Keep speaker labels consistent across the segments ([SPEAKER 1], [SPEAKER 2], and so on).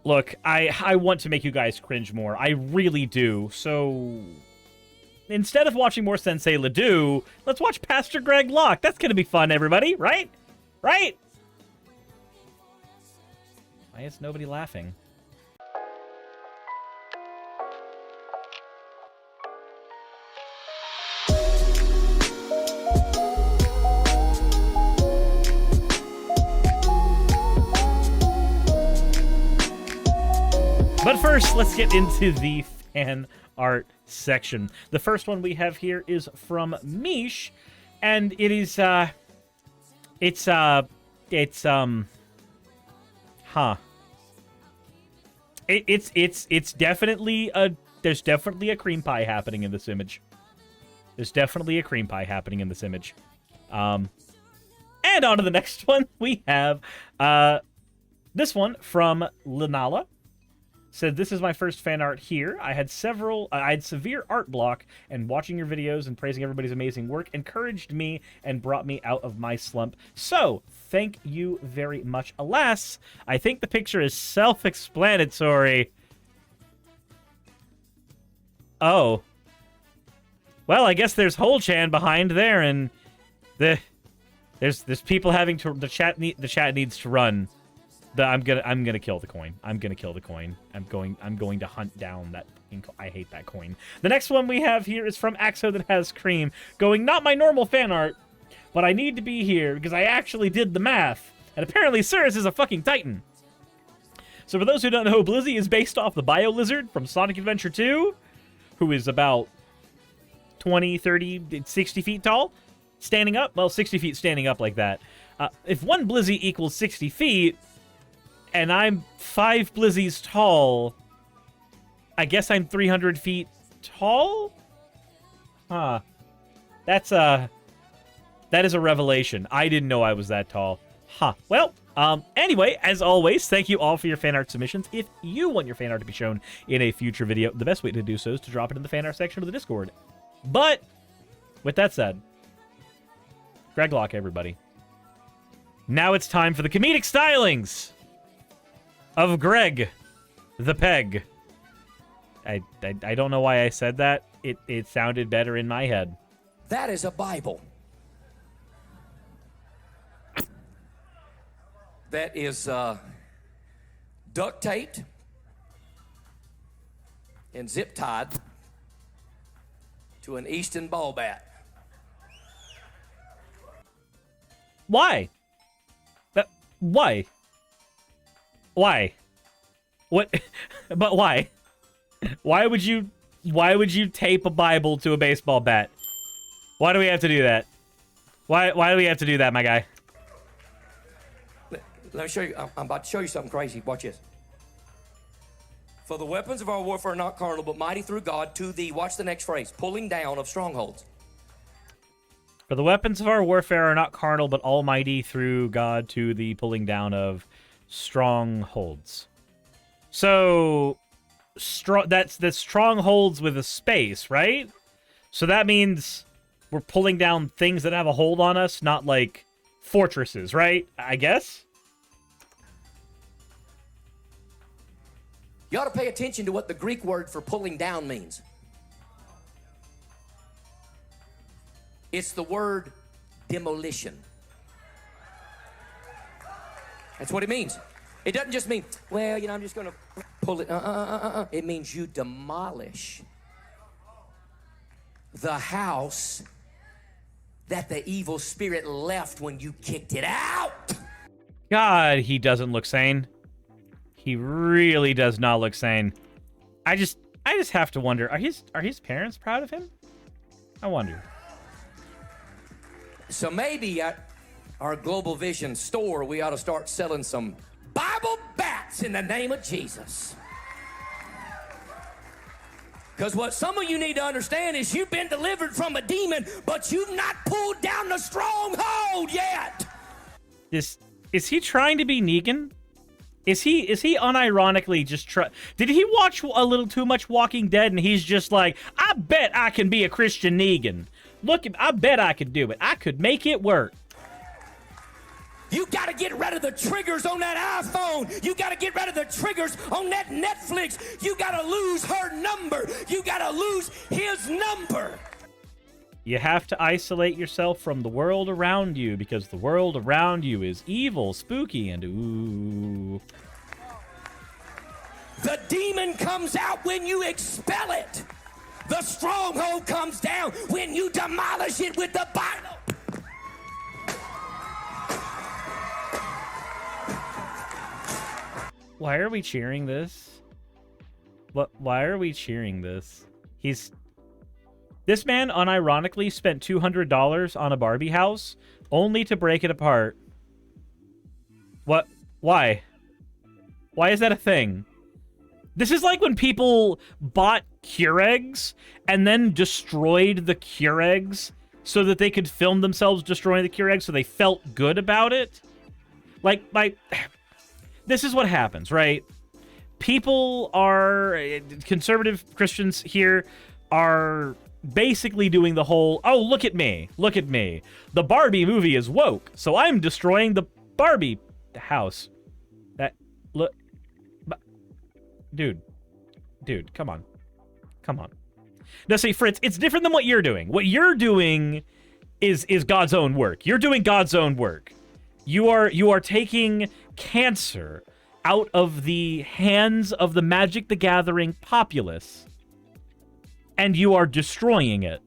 [SPEAKER 1] Look, I want to make you guys cringe more. I really do. So instead of watching more Sensei Ledoux, let's watch Pastor Greg Locke. That's going to be fun, everybody, right? Right? Why is nobody laughing? But first, let's get into the fan art section. The first one we have here is from Mish, and it is, it's definitely there's definitely a cream pie happening in this image. There's definitely a cream pie happening in this image. And on to the next one, we have, this one from Linala. Said, this is my first fan art here. I had severe art block, and watching your videos and praising everybody's amazing work encouraged me and brought me out of my slump. So, thank you very much. Alas, I think the picture is self-explanatory. Oh. Well, I guess there's Hole-chan behind there, and there's people having to the chat needs to run. I'm gonna kill the coin. I'm gonna kill the coin. I'm going to hunt down that. I hate that coin. The next one we have here is from Axo that has cream. Going, not my normal fan art, but I need to be here because I actually did the math. And apparently Suris is a fucking titan. So for those who don't know, Blizzy is based off the Bio Lizard from Sonic Adventure 2, who is about 20, 30, 60 feet tall. Standing up? Well, 60 feet standing up like that. If one Blizzy equals 60 feet... and I'm 5 Blizzies tall, I guess I'm 300 feet tall? Huh. That is a revelation. I didn't know I was that tall. Huh. Well, anyway, as always, thank you all for your fan art submissions. If you want your fan art to be shown in a future video, the best way to do so is to drop it in the fan art section of the Discord. But, with that said, Greg Locke, everybody. Now it's time for the comedic stylings of Greg the Peg. I don't know why I said that. It sounded better in my head.
[SPEAKER 2] That is a Bible. That is duct taped and zip tied to an Easton ball bat.
[SPEAKER 1] Why? Why? Why? What? But why? Why would you tape a Bible to a baseball bat? Why do we have to do that? Why do we have to do that, my guy?
[SPEAKER 2] Let me show you. I'm about to show you something crazy. Watch this. For the weapons of our warfare are not carnal, but mighty through God to the, watch the next phrase, pulling down of strongholds.
[SPEAKER 1] For the weapons of our warfare are not carnal, but almighty through God to the pulling down of strongholds. So, that's strongholds with a space, right? So that means we're pulling down things that have a hold on us, not like fortresses, right? I guess?
[SPEAKER 2] You ought to pay attention to what the Greek word for pulling down means. It's the word demolition. That's what it means. It doesn't just mean, well, you know, I'm just going to pull it. It means you demolish the house that the evil spirit left when you kicked it out.
[SPEAKER 1] God, he doesn't look sane. He really does not look sane. I just have to wonder, are his parents proud of him? I wonder.
[SPEAKER 2] So maybe at our Global Vision store, we ought to start selling some Bible bats in the name of Jesus. Because what some of you need to understand is you've been delivered from a demon, but you've not pulled down the stronghold yet.
[SPEAKER 1] Is he trying to be Negan? Is he unironically just did he watch a little too much Walking Dead and he's just like, I bet I can be a Christian Negan. Look, I bet I could do it. I could make it work.
[SPEAKER 2] You got to get rid of the triggers on that iPhone. You got to get rid of the triggers on that Netflix. You got to lose her number. You got to lose his number.
[SPEAKER 1] You have to isolate yourself from the world around you because the world around you is evil, spooky, and ooh.
[SPEAKER 2] The demon comes out when you expel it. The stronghold comes down when you demolish it with the Bible.
[SPEAKER 1] Why are we cheering this? Why are we cheering this? This man unironically spent $200 on a Barbie house only to break it apart. What? Why? Why is that a thing? This is like when people bought Keurigs and then destroyed the Keurigs so that they could film themselves destroying the Keurigs so they felt good about it. Like, this is what happens, right? People are, conservative Christians here are basically doing the whole, oh, look at me. The Barbie movie is woke, so I'm destroying the Barbie house. Look. Dude, come on. Now, see, Fritz, it's different than what you're doing. What you're doing is God's own work. You're doing God's own work. You are taking cancer out of the hands of the Magic the Gathering populace, and you are destroying it.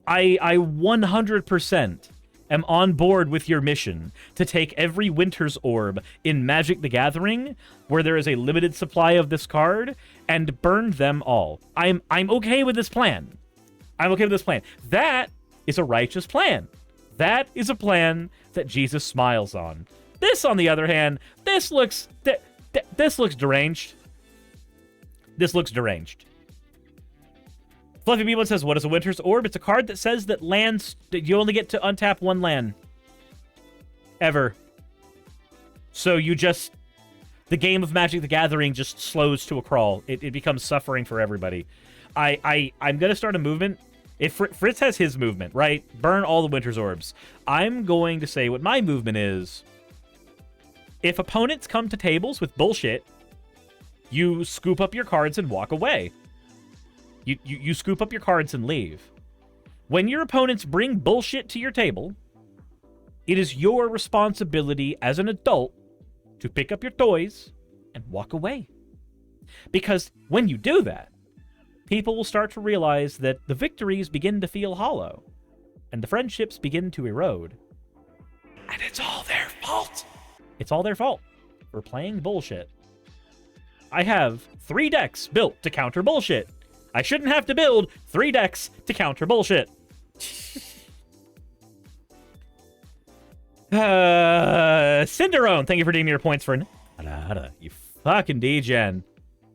[SPEAKER 1] I 100% am on board with your mission to take every Winter's Orb in Magic the Gathering, where there is a limited supply of this card, and burn them all. I'm okay with this plan. That is a righteous plan. That is a plan that Jesus smiles on. This, on the other hand, this looks deranged. This looks deranged. Fluffy Beeman says, what is a Winter's Orb? It's a card that says that lands, you only get to untap one land. Ever. So you just, the game of Magic the Gathering just slows to a crawl. It becomes suffering for everybody. I'm going to start a movement. If Fritz has his movement, right? Burn all the Winter's Orbs. I'm going to say what my movement is. If opponents come to tables with bullshit, you scoop up your cards and walk away. You scoop up your cards and leave. When your opponents bring bullshit to your table, it is your responsibility as an adult to pick up your toys and walk away. Because when you do that, people will start to realize that the victories begin to feel hollow, and the friendships begin to erode. And it's all their fault. It's all their fault for playing bullshit. I have 3 decks built to counter bullshit. I shouldn't have to build 3 decks to counter bullshit. Cinderone, thank you for redeeming your points for... You fucking degen.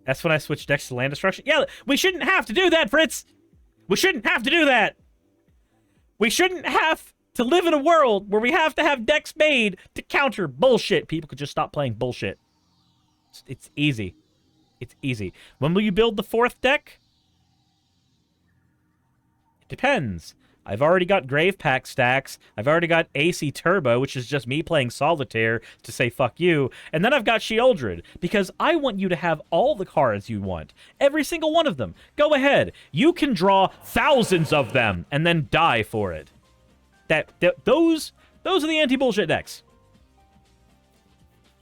[SPEAKER 1] That's when I switch decks to land destruction. Yeah, we shouldn't have to do that, Fritz. We shouldn't have to do that. We shouldn't have to live in a world where we have to have decks made to counter bullshit. People could just stop playing bullshit. It's easy. It's easy. When will you build the 4th deck? It depends. I've already got Grave Pack stacks. I've already got AC Turbo, which is just me playing Solitaire to say fuck you. And then I've got Sheoldred, because I want you to have all the cards you want. Every single one of them. Go ahead. You can draw thousands of them and then die for it. Those are the anti-bullshit decks.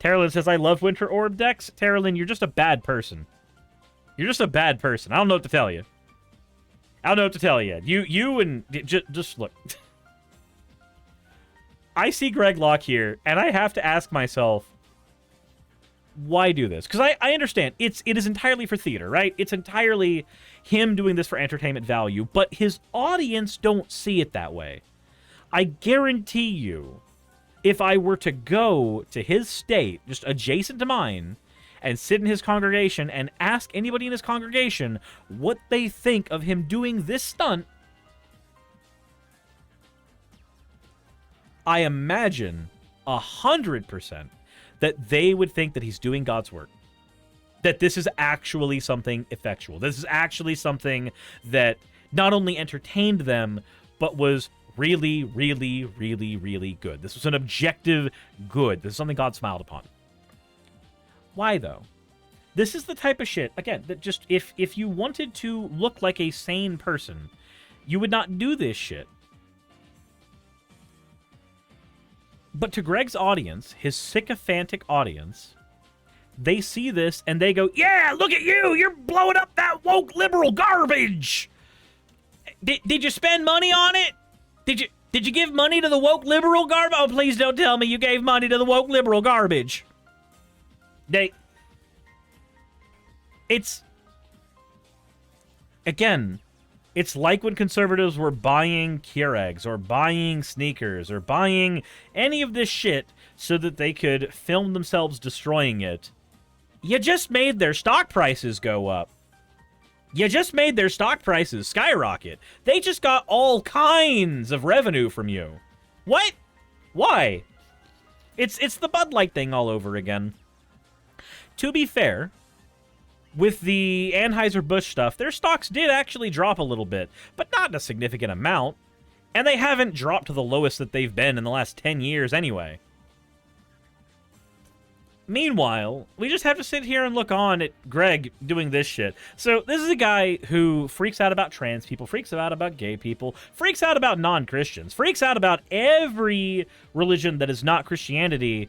[SPEAKER 1] Terralyn says, I love Winter Orb decks. Terralyn, you're just a bad person. You're just a bad person. I don't know what to tell you. I don't know what to tell you. You and... Just look. I see Greg Locke here, and I have to ask myself, why do this? Because I understand. It is entirely for theater, right? It's entirely him doing this for entertainment value, but his audience don't see it that way. I guarantee you, if I were to go to his state, just adjacent to mine, and sit in his congregation and ask anybody in his congregation what they think of him doing this stunt, I imagine 100% that they would think that he's doing God's work. That this is actually something effectual. This is actually something that not only entertained them, but was really, really, really, really good. This was an objective good. This is something God smiled upon. Why, though? This is the type of shit, again, that just, if you wanted to look like a sane person, you would not do this shit. But to Greg's audience, his sycophantic audience, they see this and they go, yeah, look at you! You're blowing up that woke liberal garbage! Did you spend money on it? Did you give money to the woke liberal garbage? Oh, please don't tell me you gave money to the woke liberal garbage. Again, it's like when conservatives were buying Keurigs or buying sneakers or buying any of this shit so that they could film themselves destroying it. You just made their stock prices go up. You just made their stock prices skyrocket. They just got all kinds of revenue from you. What? Why? It's the Bud Light thing all over again. To be fair, with the Anheuser-Busch stuff, their stocks did actually drop a little bit, but not in a significant amount. And they haven't dropped to the lowest that they've been in the last 10 years anyway. Meanwhile, we just have to sit here and look on at Greg doing this shit. So this is a guy who freaks out about trans people, freaks out about gay people, freaks out about non-Christians, freaks out about every religion that is not Christianity.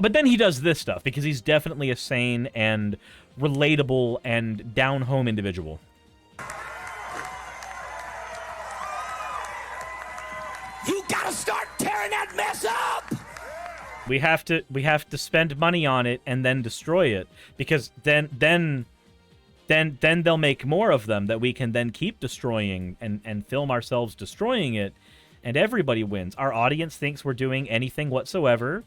[SPEAKER 1] But then he does this stuff because he's definitely a sane and relatable and down-home individual.
[SPEAKER 2] You gotta start tearing that mess up!
[SPEAKER 1] We have to spend money on it and then destroy it, because then they'll make more of them that we can then keep destroying and film ourselves destroying it, and everybody wins. Our audience thinks we're doing anything whatsoever,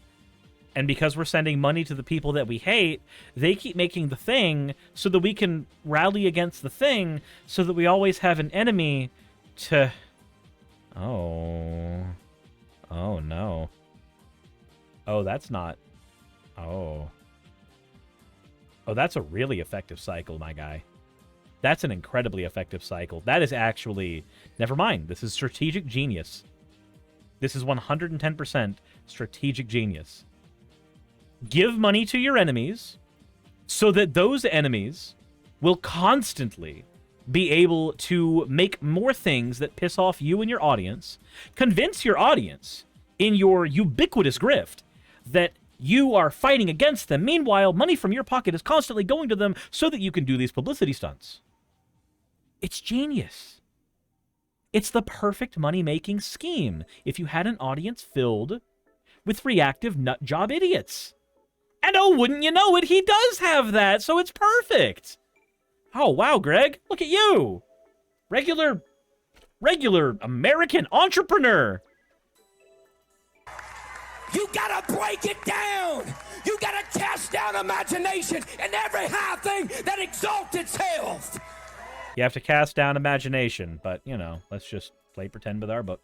[SPEAKER 1] and because we're sending money to the people that we hate, they keep making the thing so that we can rally against the thing, so that we always have an enemy to... Oh no. Oh, that's not... Oh, that's a really effective cycle, my guy. That's an incredibly effective cycle. That is actually... Never mind. This is strategic genius. This is 110% strategic genius. Give money to your enemies so that those enemies will constantly be able to make more things that piss off you and your audience. Convince your audience in your ubiquitous grift that you are fighting against them. Meanwhile, money from your pocket is constantly going to them so that you can do these publicity stunts. It's genius. It's the perfect money-making scheme if you had an audience filled with reactive nutjob idiots. And oh, wouldn't you know it, he does have that, so it's perfect. Oh, wow, Greg, look at you. Regular American entrepreneur.
[SPEAKER 2] You gotta break it down! You gotta cast down imagination and every high thing that exalts itself!
[SPEAKER 1] You have to cast down imagination, but, you know, let's just play pretend with our book.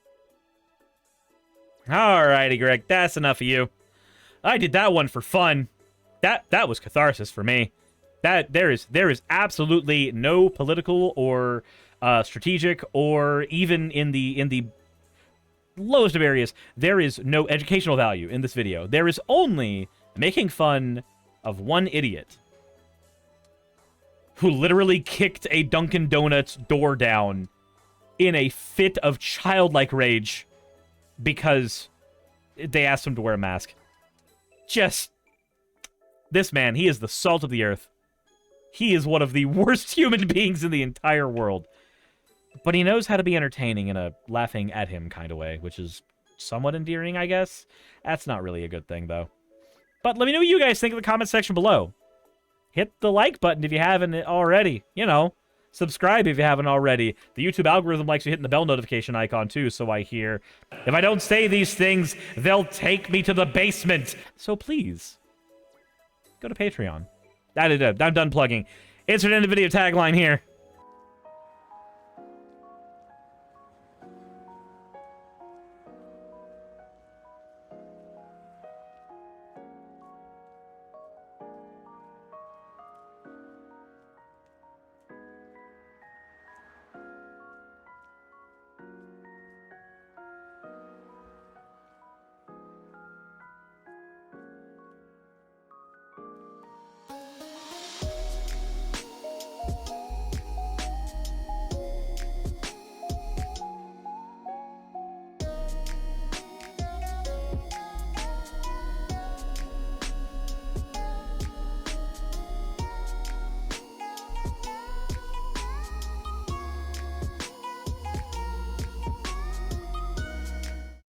[SPEAKER 1] Alrighty, Greg, that's enough of you. I did that one for fun. That was catharsis for me. There is absolutely no political or strategic or even in the lowest of areas, there is no educational value in this video. There is only making fun of one idiot who literally kicked a Dunkin' Donuts door down in a fit of childlike rage because they asked him to wear a mask. Just... This man, he is the salt of the earth. He is one of the worst human beings in the entire world. But he knows how to be entertaining in a laughing at him kind of way, which is somewhat endearing, I guess. That's not really a good thing, though. But let me know what you guys think in the comment section below. Hit the like button if you haven't already. You know, subscribe if you haven't already. The YouTube algorithm likes you hitting the bell notification icon, too, so I hear. If I don't say these things, they'll take me to the basement. So please, go to Patreon. I'm done plugging. Insert end of video tagline here.